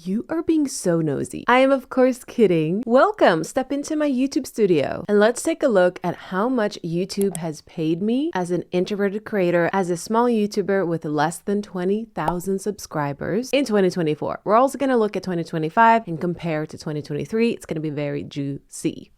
You are being so nosy. I am of course kidding. Welcome, step into my YouTube studio and let's take a look at how much YouTube has paid me as an introverted creator, as a small YouTuber with less than 20,000 subscribers in 2024. We're also going to look at 2025 and compare to 2023. It's going to be very juicy.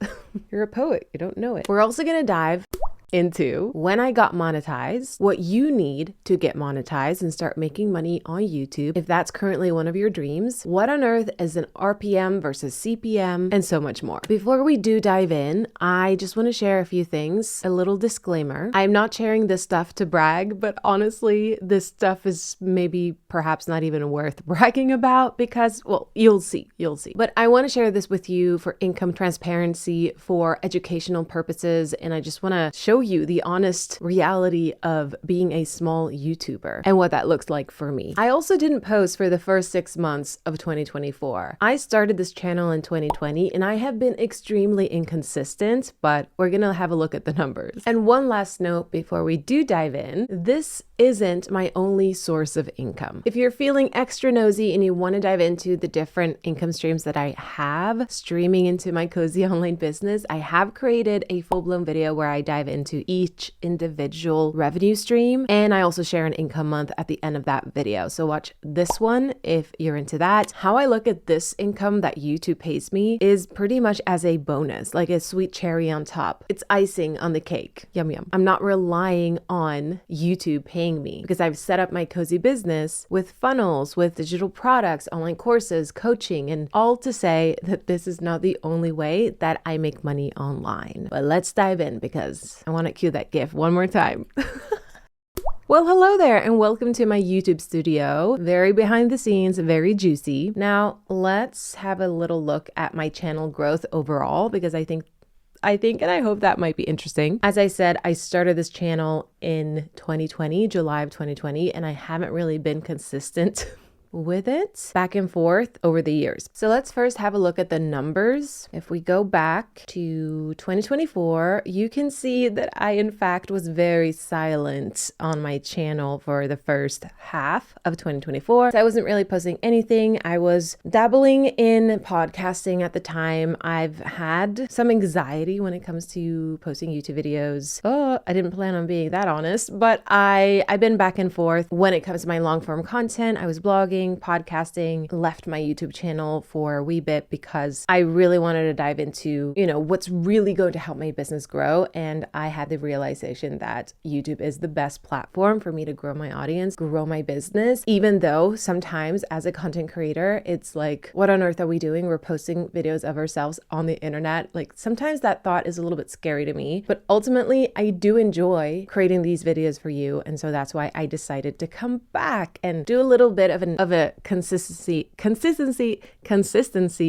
You're a poet, you don't know it. We're also going to dive into when I got monetized, what you need to get monetized and start making money on YouTube, if that's currently one of your dreams, what on earth is an RPM versus CPM, and so much more. Before we do dive in, I just want to share a few things. A little disclaimer. I'm not sharing this stuff to brag, but honestly, this stuff is maybe perhaps not even worth bragging about because, well, you'll see. But I want to share this with you for income transparency, for educational purposes, and I just want to show you the honest reality of being a small YouTuber and what that looks like for me. I also didn't post for the first 6 months of 2024. I started this channel in 2020 and I have been extremely inconsistent, but we're gonna have a look at the numbers. And one last note before we do dive in, this isn't my only source of income. If you're feeling extra nosy and you want to dive into the different income streams that I have streaming into my cozy online business, I have created a full-blown video where I dive into each individual revenue stream, and I also share an income month at the end of that video. So watch this one if you're into that. How I look at this income that YouTube pays me is pretty much as a bonus, like a sweet cherry on top. It's icing on the cake. Yum yum. I'm not relying on YouTube paying me because I've set up my cozy business with funnels, with digital products, online courses, coaching, and all to say that this is not the only way that I make money online. But let's dive in because I want to cue that GIF one more time. Well, hello there and welcome to my YouTube studio. Very behind the scenes, very juicy. Now, let's have a little look at my channel growth overall because I think and I hope that might be interesting. As I said, I started this channel in 2020, July of 2020, and I haven't really been consistent with it back and forth over the years. So let's first have a look at the numbers. If we go back to 2024, you can see that I in fact was very silent on my channel for the first half of 2024. So I wasn't really posting anything. I was dabbling in podcasting at the time. I've had some anxiety when it comes to posting YouTube videos. Oh, I didn't plan on being that honest, but I've been back and forth when it comes to my long form content. I was blogging, podcasting, left my YouTube channel for a wee bit because I really wanted to dive into, what's really going to help my business grow. And I had the realization that YouTube is the best platform for me to grow my audience, grow my business, even though sometimes as a content creator, it's like, what on earth are we doing? We're posting videos of ourselves on the internet. Like sometimes that thought is a little bit scary to me, but ultimately I do enjoy creating these videos for you. And so that's why I decided to come back and do a little bit of a consistency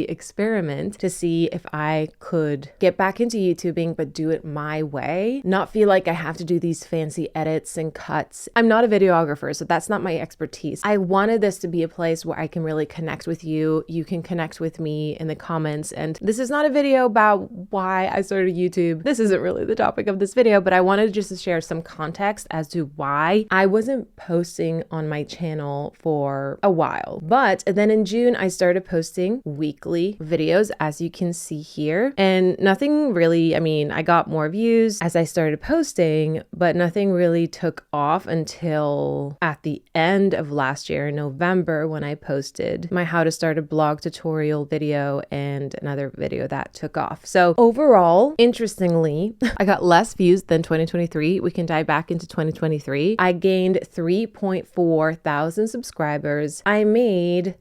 experiment to see if I could get back into YouTubing, but do it my way, not feel like I have to do these fancy edits and cuts. I'm not a videographer, so that's not my expertise. I wanted this to be a place where I can really connect with you. You can connect with me in the comments. And this is not a video about why I started YouTube. This isn't really the topic of this video, but I wanted just to share some context as to why I wasn't posting on my channel for a while. But then in June, I started posting weekly videos, as you can see here, and nothing really, I got more views as I started posting, but nothing really took off until at the end of last year in November when I posted my how to start a blog tutorial video and another video that took off. So overall, interestingly, I got less views than 2023. We can dive back into 2023. I gained 3.4 thousand subscribers. I made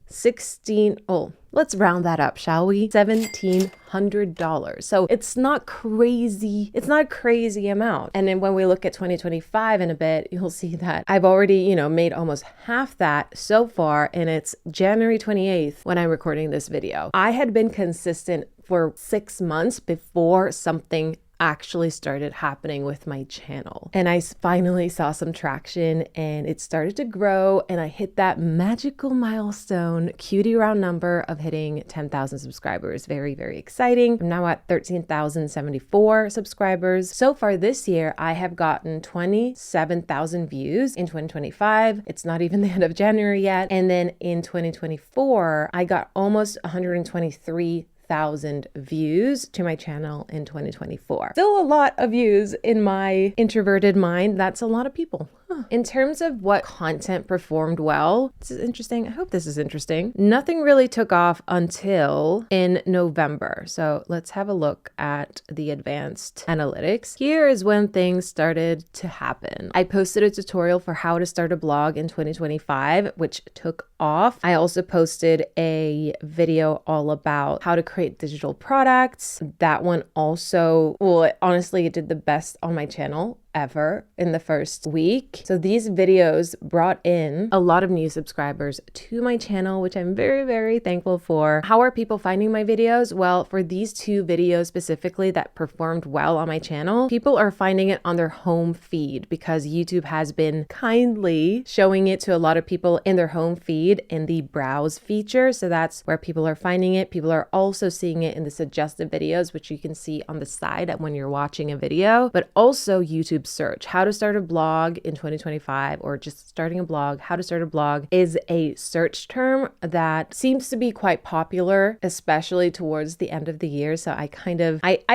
let's round that up, shall we? $1,700. So it's not crazy. It's not a crazy amount. And then when we look at 2025 in a bit, you'll see that I've already, made almost half that so far. And it's January 28th when I'm recording this video. I had been consistent for 6 months before something actually started happening with my channel. And I finally saw some traction and it started to grow, and I hit that magical milestone, cutie round number of hitting 10,000 subscribers. Very, very exciting. I'm now at 13,074 subscribers. So far this year, I have gotten 27,000 views in 2025. It's not even the end of January yet. And then in 2024, I got almost 123,000 views to my channel in 2024. Still a lot of views in my introverted mind. That's a lot of people. In terms of what content performed well, this is interesting. I hope this is interesting. Nothing really took off until in November. So let's have a look at the advanced analytics. Here is when things started to happen. I posted a tutorial for how to start a blog in 2025, which took off. I also posted a video all about how to create digital products. That one also, honestly, it did the best on my channel ever in the first week. So these videos brought in a lot of new subscribers to my channel, which I'm very, very thankful for. How are people finding my videos? Well, for these two videos specifically that performed well on my channel, people are finding it on their home feed because YouTube has been kindly showing it to a lot of people in their home feed in the browse feature. So that's where people are finding it. People are also seeing it in the suggested videos, which you can see on the side when you're watching a video, but also YouTube search. How to start a blog in 2025, or just starting a blog, how to start a blog is a search term that seems to be quite popular, especially towards the end of the year. So I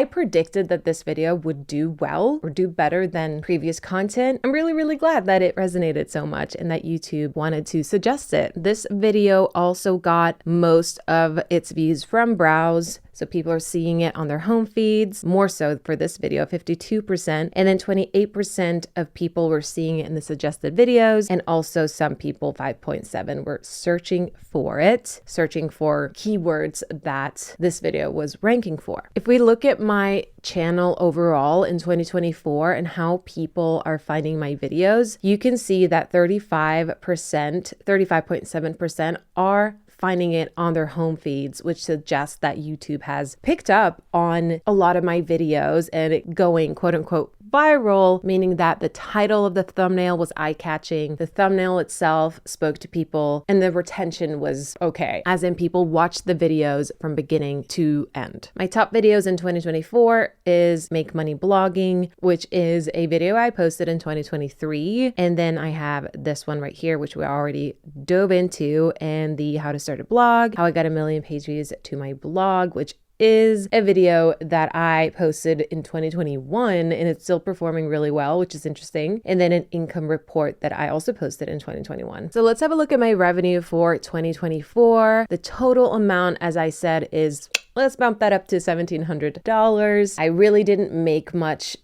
predicted that this video would do well or do better than previous content. I'm really, really glad that it resonated so much and that YouTube wanted to suggest it. This video also got most of its views from browse. So people are seeing it on their home feeds, more so for this video, 52%. And then 28% of people were seeing it in the suggested videos. And also some people, 5.7, were searching for it, searching for keywords that this video was ranking for. If we look at my channel overall in 2024 and how people are finding my videos, you can see that 35.7% are finding it on their home feeds, which suggests that YouTube has picked up on a lot of my videos and it going quote unquote viral, meaning that the title of the thumbnail was eye-catching, the thumbnail itself spoke to people, and the retention was okay, as in people watched the videos from beginning to end. My top videos in 2024 is Make Money Blogging, which is a video I posted in 2023. And then I have this one right here, which we already dove into, and the How to Start a Blog, how I got 1 million page views to my blog, which is a video that I posted in 2021 and it's still performing really well, which is interesting. And then an income report that I also posted in 2021. So let's have a look at my revenue for 2024. The total amount, as I said, is, let's bump that up to $1,700. I really didn't make much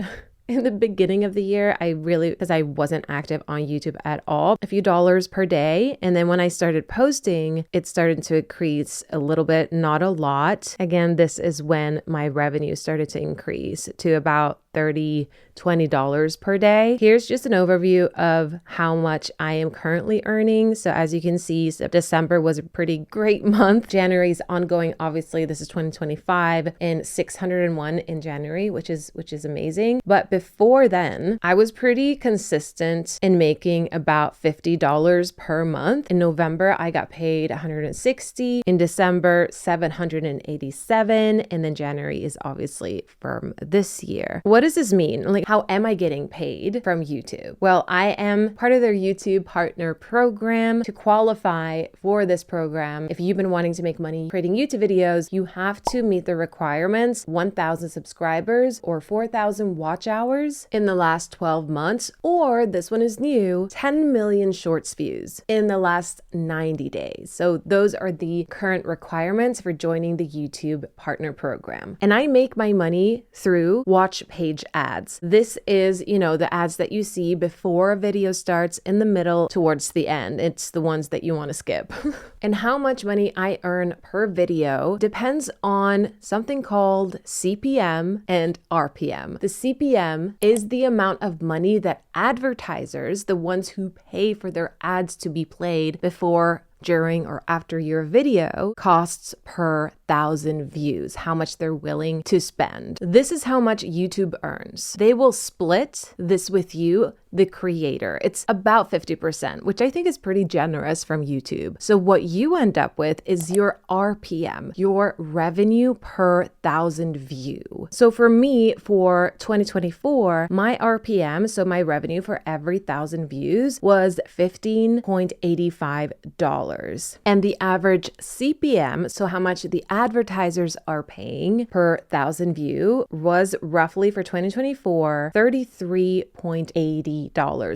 in the beginning of the year. Because I wasn't active on YouTube at all, a few dollars per day. And then when I started posting, it started to increase a little bit, not a lot. Again, this is when my revenue started to increase to about $20 per day. Here's just an overview of how much I am currently earning. So as you can see, December was a pretty great month. January's ongoing, obviously, this is 2025, and 601 in January, which is amazing. But before then, I was pretty consistent in making about $50 per month. In November, I got paid $160. In December, $787. And then January is obviously from this year. What does this mean? Like, how am I getting paid from YouTube? Well, I am part of their YouTube partner program. To qualify for this program, if you've been wanting to make money creating YouTube videos, you have to meet the requirements: 1,000 subscribers or 4,000 watch hours in the last 12 months, or this one is new, 10 million shorts views in the last 90 days. So those are the current requirements for joining the YouTube partner program. And I make my money through watch page ads. This is, the ads that you see before a video starts, in the middle, towards the end. It's the ones that you want to skip. And how much money I earn per video depends on something called CPM and RPM. The CPM is the amount of money that advertisers, the ones who pay for their ads to be played before, during, or after your video, costs per 1,000 views, how much they're willing to spend. This is how much YouTube earns. They will split this with you, the creator. It's about 50%, which I think is pretty generous from YouTube. So what you end up with is your RPM, your revenue per 1,000 view. So for me, for 2024, my RPM, so my revenue for every 1,000 views, was $15.85. And the average CPM, so how much the advertisers are paying per 1,000 view, was roughly for 2024, $33.80.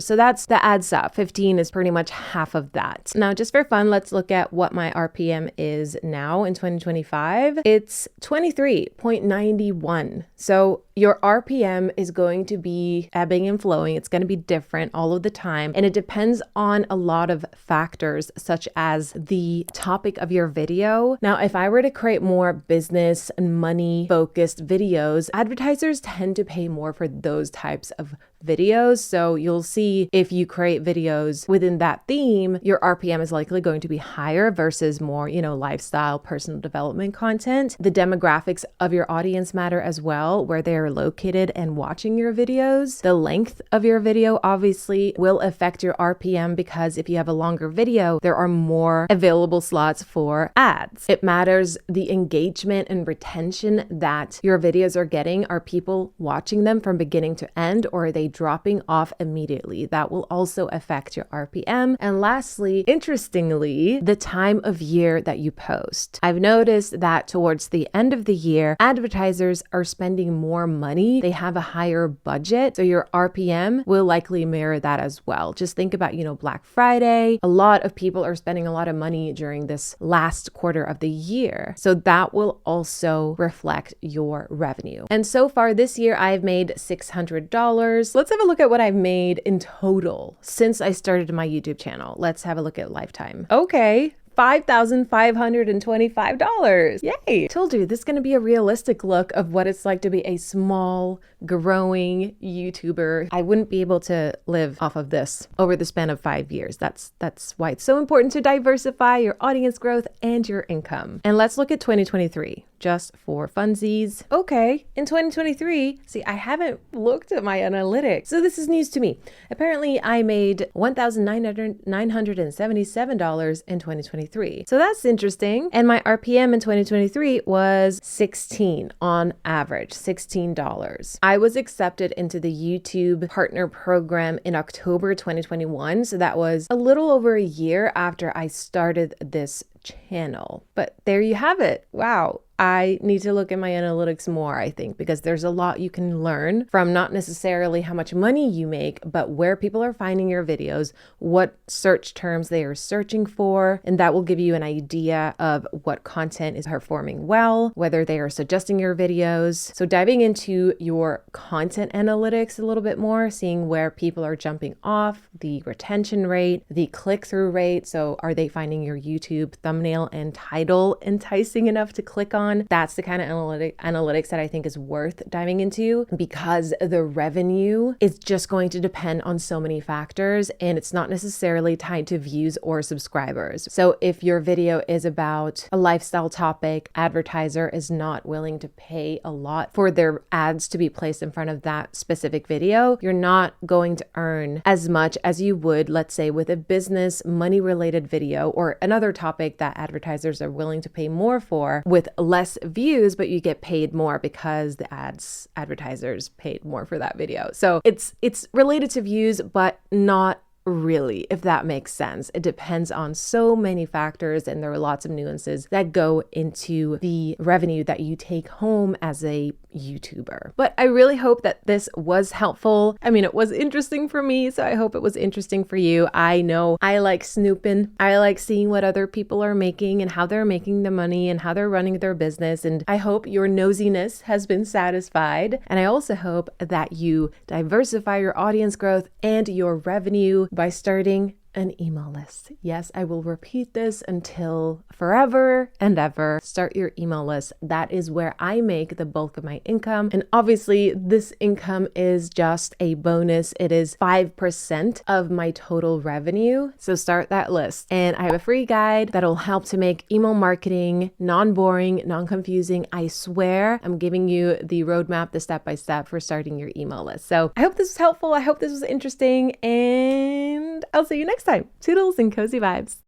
So that adds up. 15 is pretty much half of that. Now, just for fun, let's look at what my RPM is now in 2025. It's 23.91. So your RPM is going to be ebbing and flowing. It's going to be different all of the time. And it depends on a lot of factors, such as the topic of your video. Now, if I were to create more business and money focused videos, advertisers tend to pay more for those types of videos. So you'll see if you create videos within that theme, your RPM is likely going to be higher versus more, lifestyle, personal development content. The demographics of your audience matter as well, where they're located and watching your videos. The length of your video obviously will affect your RPM, because if you have a longer video, there are more available slots for ads. It matters the engagement and retention that your videos are getting. Are people watching them from beginning to end, or are they dropping off immediately? That will also affect your RPM. And lastly, interestingly, the time of year that you post. I've noticed that towards the end of the year, advertisers are spending more money. They have a higher budget. So your RPM will likely mirror that as well. Just think about, Black Friday. A lot of people are spending a lot of money during this last quarter of the year. So that will also reflect your revenue. And so far this year, I've made $600. Let's have a look at what I've made in total since I started my YouTube channel. Let's have a look at lifetime. Okay. $5,525. Yay! Told you this is going to be a realistic look of what it's like to be a small, growing YouTuber. I wouldn't be able to live off of this over the span of 5 years. That's why it's so important to diversify your audience growth and your income. And let's look at 2023. Just for funsies. Okay, in 2023, see, I haven't looked at my analytics, so this is news to me. Apparently, I made $1,977 in 2023. So that's interesting. And my RPM in 2023 was 16 on average, $16. I was accepted into the YouTube partner program in October 2021. So that was a little over a year after I started this channel. But there you have it. Wow. I need to look at my analytics more, I think, because there's a lot you can learn from not necessarily how much money you make, but where people are finding your videos, what search terms they are searching for, and that will give you an idea of what content is performing well, whether they are suggesting your videos. So diving into your content analytics a little bit more, seeing where people are jumping off, the retention rate, the click-through rate. So are they finding your YouTube thumbnail and title enticing enough to click on? That's the kind of analytics that I think is worth diving into, because the revenue is just going to depend on so many factors, and it's not necessarily tied to views or subscribers. So if your video is about a lifestyle topic, advertiser is not willing to pay a lot for their ads to be placed in front of that specific video, you're not going to earn as much as you would, let's say, with a business money related video or another topic that advertisers are willing to pay more for with less views, but you get paid more because the advertisers paid more for that video. So it's related to views, but not really, if that makes sense. It depends on so many factors, and there are lots of nuances that go into the revenue that you take home as a YouTuber. But I really hope that this was helpful. I mean, it was interesting for me, so I hope it was interesting for you. I know I like snooping. I like seeing what other people are making and how they're making the money and how they're running their business. And I hope your nosiness has been satisfied. And I also hope that you diversify your audience growth and your revenue by starting an email list. Yes, I will repeat this until forever and ever. Start your email list. That is where I make the bulk of my income. And obviously, this income is just a bonus. It is 5% of my total revenue. So start that list. And I have a free guide that'll help to make email marketing non-boring, non-confusing. I swear I'm giving you the roadmap, the step-by-step for starting your email list. So I hope this was helpful. I hope this was interesting, and I'll see you next time. Toodles and cozy vibes.